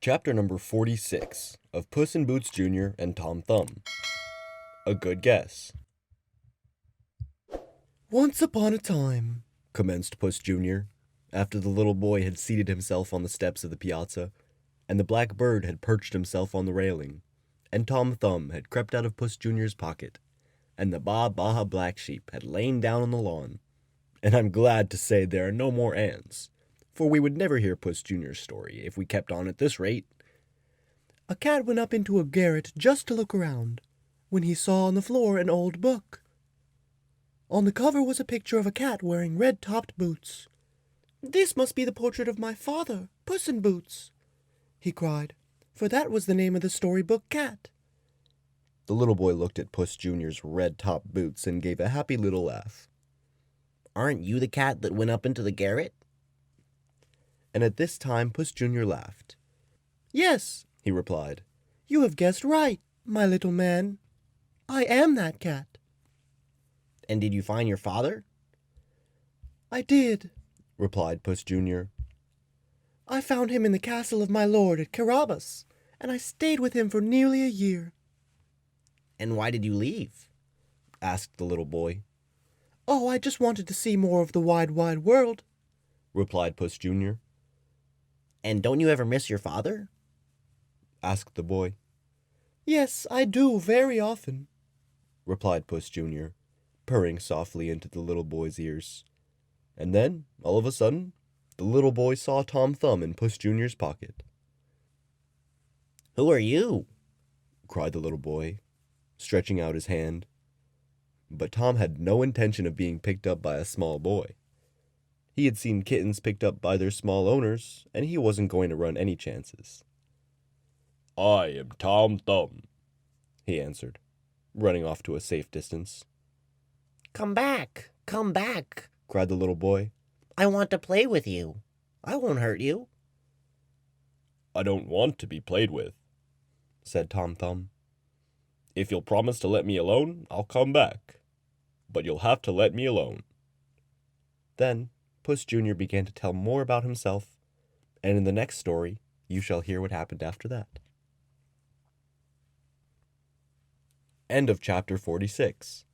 Chapter number 46 of Puss in Boots Jr. and Tom Thumb. A Good Guess. Once upon a time, commenced Puss Jr., after the little boy had seated himself on the steps of the piazza, and the black bird had perched himself on the railing, and Tom Thumb had crept out of Puss Jr.'s pocket, and the Baa black sheep had lain down on the lawn. And I'm glad to say there are no more ants, for we would never hear Puss Jr.'s story if we kept on at this rate. A cat went up into a garret just to look around, when he saw on the floor an old book. On the cover was a picture of a cat wearing red-topped boots. "This must be the portrait of my father, Puss in Boots," he cried, for that was the name of the storybook cat. The little boy looked at Puss Jr.'s red-topped boots and gave a happy little laugh. "Aren't you the cat that went up into the garret?" And at this time Puss Jr. laughed. "Yes," he replied, "you have guessed right, my little man. I am that cat." "And did you find your father?" "I did," replied Puss Jr. "I found him in the castle of my lord at Carabas, and I stayed with him for nearly a year." "And why did you leave?" asked the little boy. "Oh, I just wanted to see more of the wide, wide world," replied Puss Jr. "And don't you ever miss your father?" asked the boy. "Yes, I do, very often," replied Puss Jr., purring softly into the little boy's ears. And then, all of a sudden, the little boy saw Tom Thumb in Puss Jr.'s pocket. "Who are you?" cried the little boy, stretching out his hand. But Tom had no intention of being picked up by a small boy. He had seen kittens picked up by their small owners, and he wasn't going to run any chances. "I am Tom Thumb," he answered, running off to a safe distance. Come back, cried the little boy. "I want to play with you. I won't hurt you." "I don't want to be played with," said Tom Thumb. "If you'll promise to let me alone, I'll come back. But you'll have to let me alone." Then Puss Jr. began to tell more about himself, and in the next story, you shall hear what happened after that. End of chapter 46.